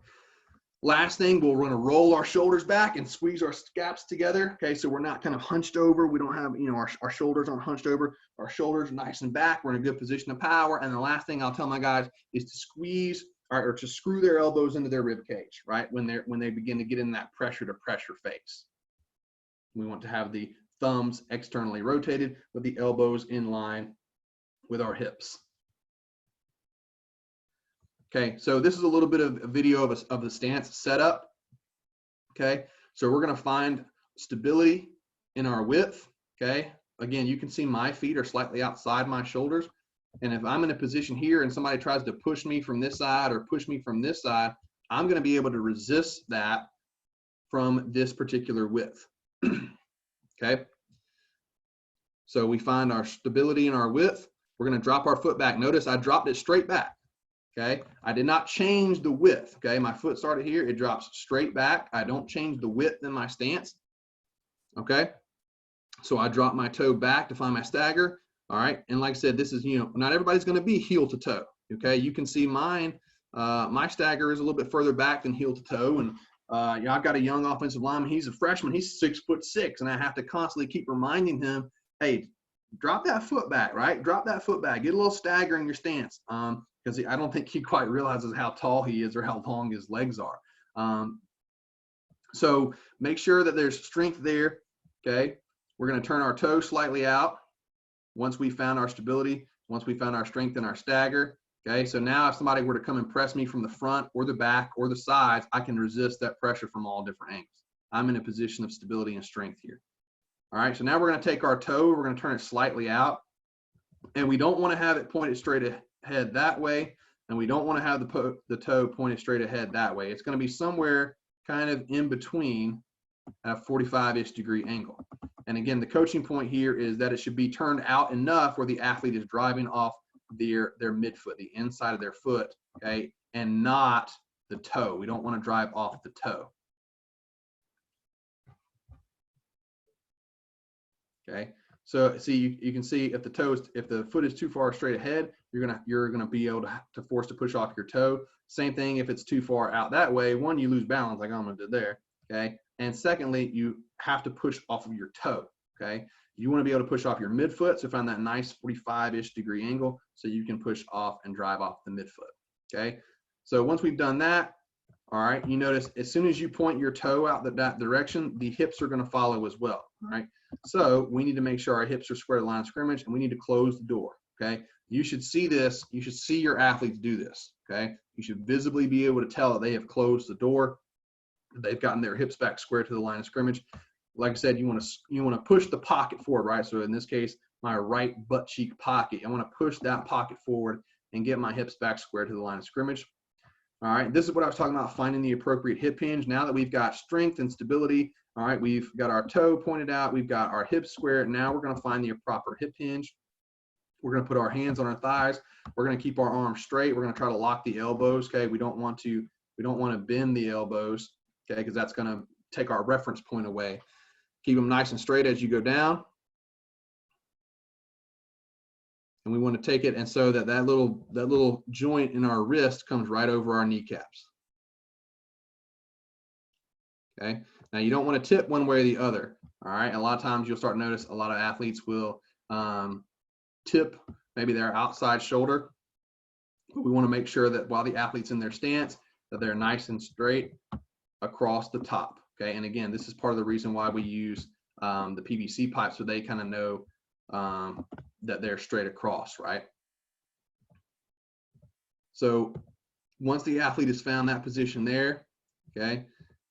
Last thing, we're going to roll our shoulders back and squeeze our scaps together, okay? So we're not kind of hunched over. We don't have, you know, our shoulders aren't hunched over. Our shoulders are nice and back. We're in a good position of power. And the last thing I'll tell my guys is to squeeze, or to screw their elbows into their rib cage, right? When they begin to get in that pressure to pressure phase. We want to have the thumbs externally rotated with the elbows in line with our hips. Okay, so this is a little bit of a video of the stance setup. Okay, so we're going to find stability in our width. Okay, again, you can see my feet are slightly outside my shoulders. And if I'm in a position here and somebody tries to push me from this side or push me from this side, I'm going to be able to resist that from this particular width. Okay, so we find our stability in our width. We're going to drop our foot back. Notice I dropped it straight back. Okay, I did not change the width. Okay, my foot started here, it drops straight back. I don't change the width in my stance. Okay, so I drop my toe back to find my stagger. All right, and like I said, this is, you know, not everybody's going to be heel to toe. Okay, you can see mine, my stagger is a little bit further back than heel to toe. And you know, I've got a young offensive lineman. He's a freshman. He's 6'6", and I have to constantly keep reminding him, hey, drop that foot back, right? Drop that foot back. Get a little stagger in your stance. Because I don't think he quite realizes how tall he is or how long his legs are. So make sure that there's strength there, okay? We're going to turn our toes slightly out once we found our stability, once we found our strength in our stagger, okay? So now if somebody were to come and press me from the front or the back or the sides, I can resist that pressure from all different angles. I'm in a position of stability and strength here. All right, so now we're going to take our toe, we're going to turn it slightly out, and we don't want to have it pointed straight ahead that way, and we don't want to have the toe pointed straight ahead that way. It's going to be somewhere kind of in between at a 45-ish degree angle. And again, the coaching point here is that it should be turned out enough where the athlete is driving off their midfoot, the inside of their foot, okay, and not the toe. We don't want to drive off the toe. Okay. So see, you can see if the foot is too far straight ahead, you're gonna be able to force to push off your toe. Same thing if it's too far out that way. One, you lose balance like I'm gonna do there. Okay. And secondly, you have to push off of your toe. Okay. You want to be able to push off your midfoot, so find that nice 45-ish degree angle so you can push off and drive off the midfoot. Okay. So once we've done that, all right, you notice as soon as you point your toe out that direction, the hips are going to follow as well, all right? So we need to make sure our hips are square to the line of scrimmage, and we need to close the door, okay? You should see this. You should see your athletes do this, okay? You should visibly be able to tell that they have closed the door. They've gotten their hips back square to the line of scrimmage. Like I said, you want to push the pocket forward, right? So in this case, my right butt cheek pocket, I want to push that pocket forward and get my hips back square to the line of scrimmage. All right, this is what I was talking about, finding the appropriate hip hinge. Now that we've got strength and stability, all right, we've got our toe pointed out, we've got our hips square. Now we're going to find the proper hip hinge. We're going to put our hands on our thighs. We're going to keep our arms straight. We're going to try to lock the elbows, okay? We don't want to bend the elbows, okay, because that's going to take our reference point away. Keep them nice and straight as you go down. And we want to take it and so that little joint in our wrist comes right over our kneecaps. Okay. Now you don't want to tip one way or the other. All right. A lot of times you'll start to notice a lot of athletes will tip maybe their outside shoulder. But we want to make sure that while the athlete's in their stance, that they're nice and straight across the top. Okay. And again, this is part of the reason why we use the PVC pipe, so they kind of know that they're straight across, right? So once the athlete has found that position there, okay,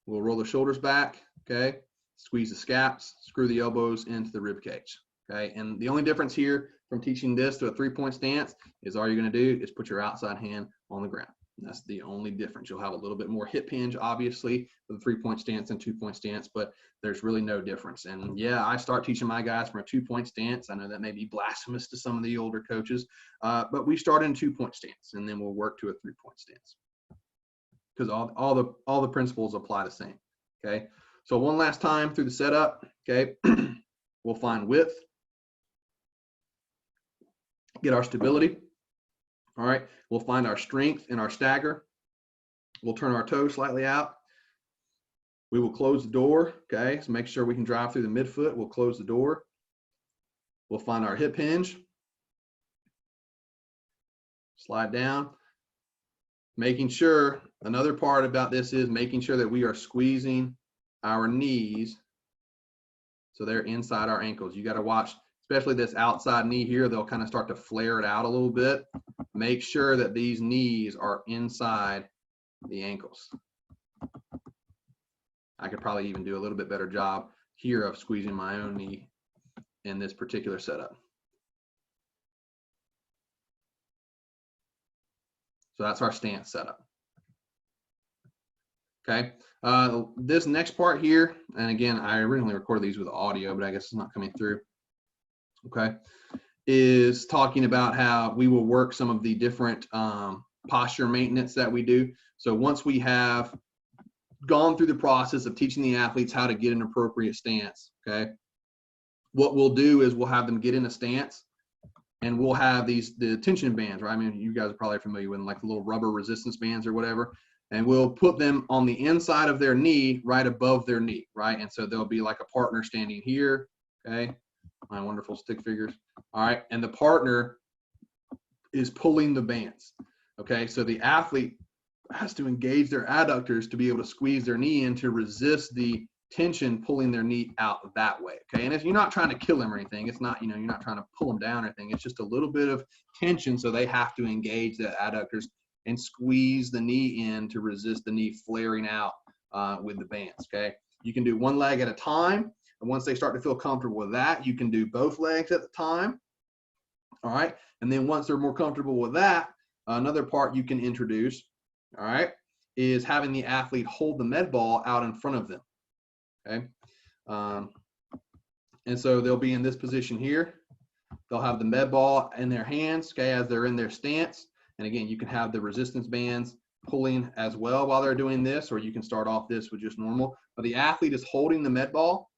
we'll roll the shoulders back, okay, squeeze the scaps, screw the elbows into the rib cage, okay? And the only difference here from teaching this to a three-point stance is all you're going to do is put your outside hand on the ground. And that's the only difference. You'll have a little bit more hip hinge, obviously, with a three-point stance and two-point stance, but there's really no difference. And yeah, I start teaching my guys from a two-point stance. I know that may be blasphemous to some of the older coaches, but we start in two-point stance, and then we'll work to a three-point stance because all the principles apply the same. Okay. So one last time through the setup. Okay, we'll find width, get our stability. All right, we'll find our strength and our stagger. We'll turn our toes slightly out. We will close the door, okay? So make sure we can drive through the midfoot. We'll close the door. We'll find our hip hinge. Slide down. Making sure, another part about this is making sure that we are squeezing our knees so they're inside our ankles. You got to watch, especially this outside knee here, they'll kind of start to flare it out a little bit. Make sure that these knees are inside the ankles. I could probably even do a little bit better job here of squeezing my own knee in this particular setup. So that's our stance setup. Okay, this next part here, and again, I originally recorded these with audio, but I guess it's not coming through. Okay, is talking about how we will work some of the different posture maintenance that we do. So once we have gone through the process of teaching the athletes how to get an appropriate stance, okay, what we'll do is we'll have them get in a stance, and we'll have the tension bands, right? I mean, you guys are probably familiar with them, like the little rubber resistance bands or whatever. And we'll put them on the inside of their knee, right above their knee, right? And so there'll be like a partner standing here, okay? My wonderful stick figures. All right, and the partner is pulling the bands, okay? So the athlete has to engage their adductors to be able to squeeze their knee in to resist the tension pulling their knee out that way, okay? And if you're not trying to kill them or anything, it's not, you're not trying to pull them down or anything. It's just a little bit of tension, so they have to engage the adductors and squeeze the knee in to resist the knee flaring out with the bands, okay? You can do one leg at a time, and once they start to feel comfortable with that, you can do both legs at the time, all right? And then once they're more comfortable with that, another part you can introduce, all right, is having the athlete hold the med ball out in front of them, okay? And so they'll be in this position here. They'll have the med ball in their hands, okay, as they're in their stance. And again, you can have the resistance bands pulling as well while they're doing this, or you can start off this with just normal. But the athlete is holding the med ball,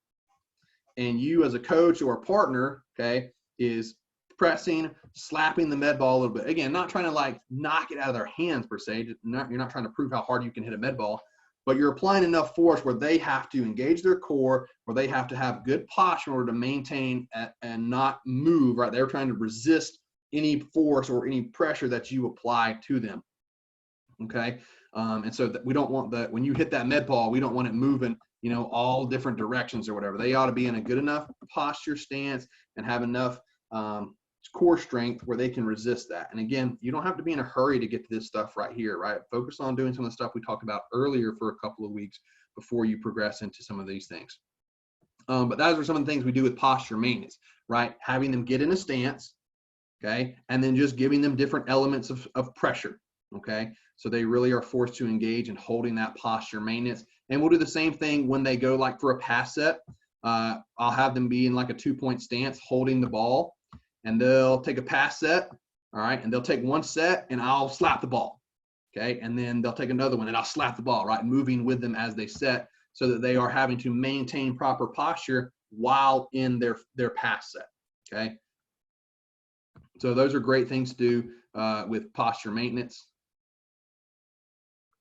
and you as a coach or a partner, okay, is pressing, slapping the med ball a little bit. Again, not trying to like knock it out of their hands per se. You're not trying to prove how hard you can hit a med ball, but you're applying enough force where they have to engage their core, or they have to have good posture in order to maintain and not move, right? They're trying to resist any force or any pressure that you apply to them, okay? And so that we don't want that when you hit that med ball, we don't want it moving, all different directions or whatever. They ought to be in a good enough posture stance and have enough core strength where they can resist that. And again, you don't have to be in a hurry to get to this stuff right here, right? Focus on doing some of the stuff we talked about earlier for a couple of weeks before you progress into some of these things. But those are some of the things we do with posture maintenance, right? Having them get in a stance, okay? And then just giving them different elements of pressure, okay? So they really are forced to engage in holding that posture maintenance. And we'll do the same thing when they go like for a pass set. I'll have them be in like a 2-point stance holding the ball, and they'll take a pass set, all right? And they'll take one set and I'll slap the ball, okay? And then they'll take another one and I'll slap the ball, right? Moving with them as they set so that they are having to maintain proper posture while in their pass set, okay? So those are great things to do with posture maintenance.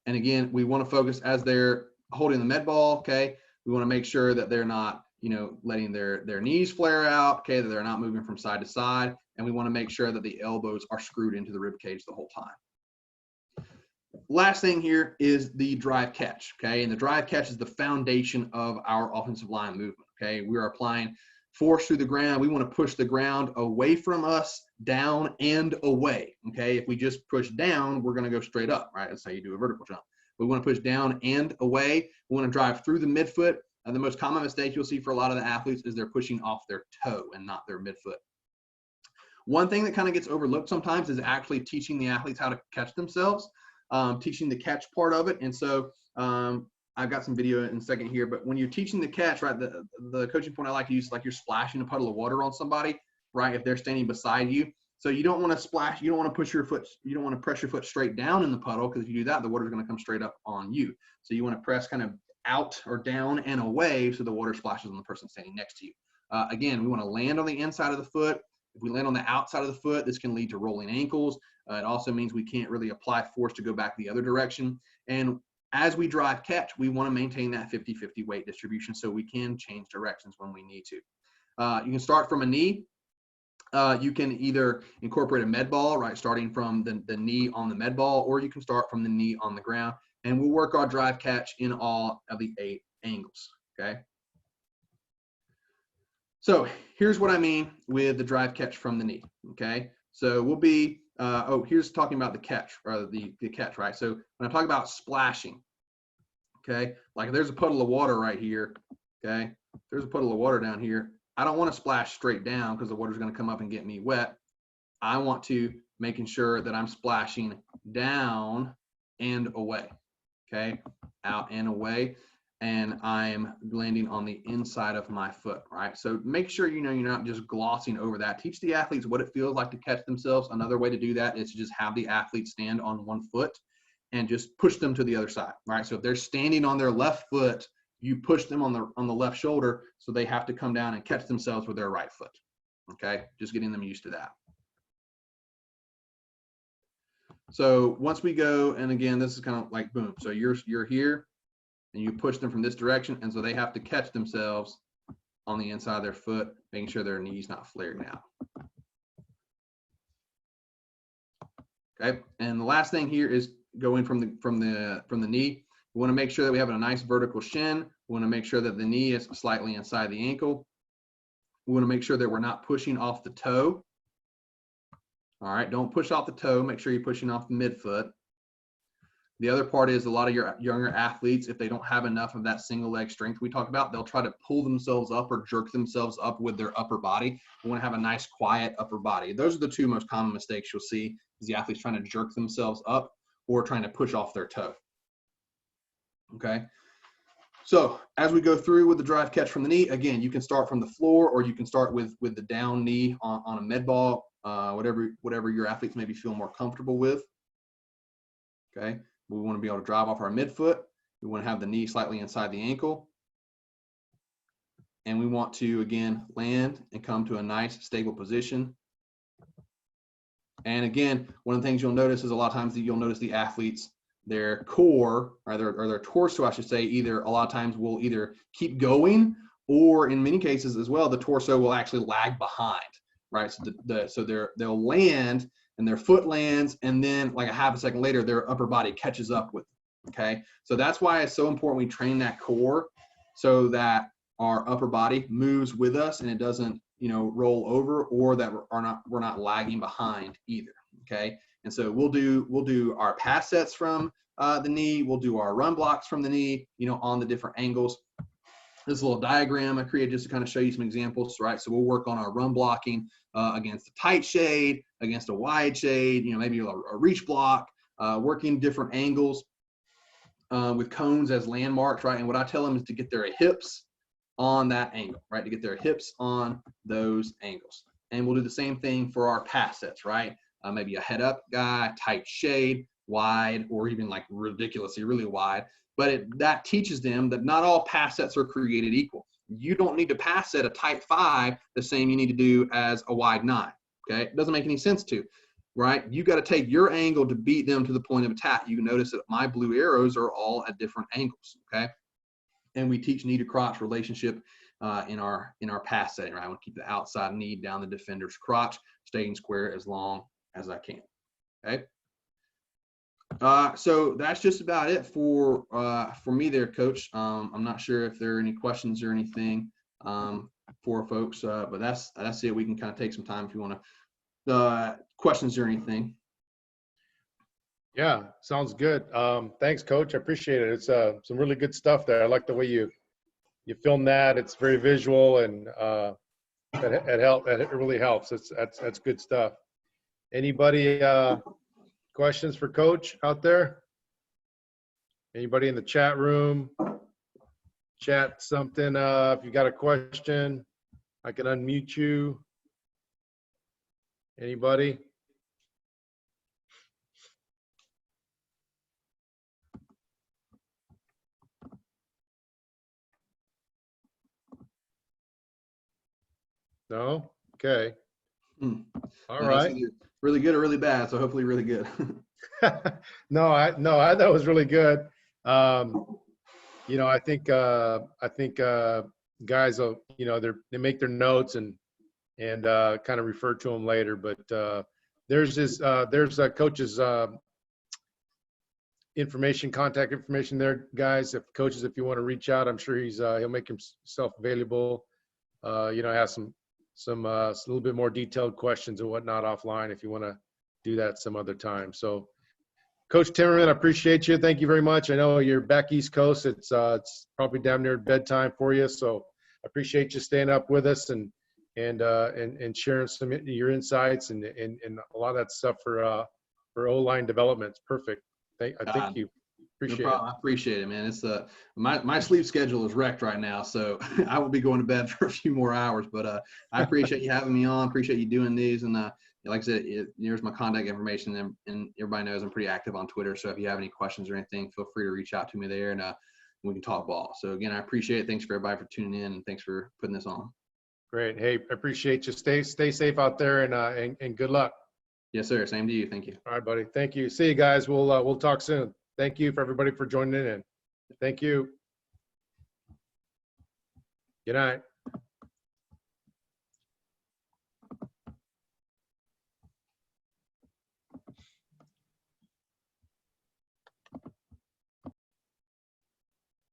And again, we want to focus as they're holding the med ball, okay? We want to make sure that they're not, letting their knees flare out, okay, that they're not moving from side to side. And we want to make sure that the elbows are screwed into the rib cage the whole time. Last thing here is the drive catch, okay? And the drive catch is the foundation of our offensive line movement, okay? We are applying force through the ground. We want to push the ground away from us, down and away, okay? If we just push down, we're going to go straight up, right? That's how you do a vertical jump. We want to push down and away. We want to drive through the midfoot. The most common mistake you'll see for a lot of the athletes is they're pushing off their toe and not their midfoot. One thing that kind of gets overlooked sometimes is actually teaching the athletes how to catch themselves, teaching the catch part of it. And so I've got some video in a second here, but when you're teaching the catch, right, the coaching point I like to use is like you're splashing a puddle of water on somebody, right, if they're standing beside you. So you don't want to splash, you don't want to push your foot, you don't want to press your foot straight down in the puddle, because if you do that, the water is going to come straight up on you. So you want to press kind of out or down and away so the water splashes on the person standing next to you. Again, we want to land on the inside of the foot. If we land on the outside of the foot, this can lead to rolling ankles. It also means we can't really apply force to go back the other direction. And as we drive catch, we want to maintain that 50-50 weight distribution so we can change directions when we need to. You can start from a knee. You can either incorporate a med ball, right, starting from the knee on the med ball, or you can start from the knee on the ground. And we'll work our drive catch in all of the 8 angles, okay? So here's what I mean with the drive catch from the knee, okay? So we'll be, here's talking about the catch, or the catch, right? So when I talk about splashing, okay, like there's a puddle of water right here, okay? There's a puddle of water down here. I don't want to splash straight down because the water's going to come up and get me wet. I want to making sure that I'm splashing down and away, okay? Out and away. And I'm landing on the inside of my foot, right? So make sure you're not just glossing over that. Teach the athletes what it feels like to catch themselves. Another way to do that is to just have the athlete stand on one foot and just push them to the other side, right? So if they're standing on their left foot, you push them on the left shoulder, so they have to come down and catch themselves with their right foot, okay? Just getting them used to that. So once we go, and again, this is kind of like boom. So you're here, and you push them from this direction, and so they have to catch themselves on the inside of their foot, making sure their knee's not flaring out. Okay, and the last thing here is going from the knee. We want to make sure that we have a nice vertical shin. We want to make sure that the knee is slightly inside the ankle. We want to make sure that we're not pushing off the toe. All right, don't push off the toe. Make sure you're pushing off the midfoot. The other part is a lot of your younger athletes, if they don't have enough of that single leg strength we talk about, they'll try to pull themselves up or jerk themselves up with their upper body. We want to have a nice quiet upper body. Those are the 2 most common mistakes you'll see, is the athletes trying to jerk themselves up or trying to push off their toe. Okay, so as we go through with the drive catch from the knee, again, you can start from the floor, or you can start with the down knee on a med ball, whatever your athletes maybe feel more comfortable with. Okay, we want to be able to drive off our midfoot. We want to have the knee slightly inside the ankle. And we want to, again, land and come to a nice, stable position. And again, one of the things you'll notice is a lot of times you'll notice the athletes, their core, or their torso, I should say, either a lot of times will either keep going, or in many cases as well, the torso will actually lag behind, right? So they'll land and their foot lands, and then like a half a second later, their upper body catches up with Okay, so that's why it's so important we train that core so that our upper body moves with us and it doesn't, roll over, or that we're not lagging behind either. Okay, and so we'll do our pass sets from the knee. We'll do our run blocks from the knee, on the different angles. This little diagram I created just to kind of show you some examples, right? So we'll work on our run blocking against a tight shade, against a wide shade, maybe a reach block, working different angles with cones as landmarks, right? And what I tell them is to get their hips on that angle, right? To get their hips on those angles. And we'll do the same thing for our pass sets, right? Maybe a head up guy, tight shade, wide, or even like ridiculously really wide. But that teaches them that not all pass sets are created equal. You don't need to pass set a tight 5 the same you need to do as a wide 9. Okay, it doesn't make any sense to, right? You got to take your angle to beat them to the point of attack. You can notice that my blue arrows are all at different angles. Okay, and we teach knee to crotch relationship in our pass setting. Right, I want to keep the outside knee down the defender's crotch, staying square as long as I can. Okay. So that's just about it for me there, Coach. I'm not sure if there are any questions or anything for folks, but that's it. We can kind of take some time if you want to questions or anything. Yeah, sounds good. Thanks, Coach. I appreciate it. It's some really good stuff there. I like the way you film that. It's very visual, and it really helps. That's good stuff. Anybody questions for Coach out there? Anybody in the chat room? Chat something. If you got a question, I can unmute you. Anybody? No? Okay. All right. Really good or really bad, so hopefully really good. No, I thought it was really good. I think guys will, they make their notes and kind of refer to them later. But there's Coach's contact information there, guys. If you want to reach out, I'm sure he'll make himself available. Have some a little bit more detailed questions and whatnot offline if you want to do that some other time. So, Coach Timmerman, I appreciate you. Thank you very much. I know you're back East Coast. It's probably damn near bedtime for you. So I appreciate you staying up with us and sharing some of your insights and a lot of that stuff for O-line development. It's perfect. Thank you. Appreciate no problem. I appreciate it, man. It's my sleep schedule is wrecked right now, so I will be going to bed for a few more hours. But I appreciate you having me on. Appreciate you doing these, and like I said, here's my contact information, and everybody knows I'm pretty active on Twitter. So if you have any questions or anything, feel free to reach out to me there, and we can talk ball. So again, I appreciate it. Thanks for everybody for tuning in, and thanks for putting this on. Great. Hey, I appreciate you. Stay safe out there, and good luck. Yes, sir. Same to you. Thank you. All right, buddy. Thank you. See you guys. We'll talk soon. Thank you for everybody for joining in. Thank you. Good night.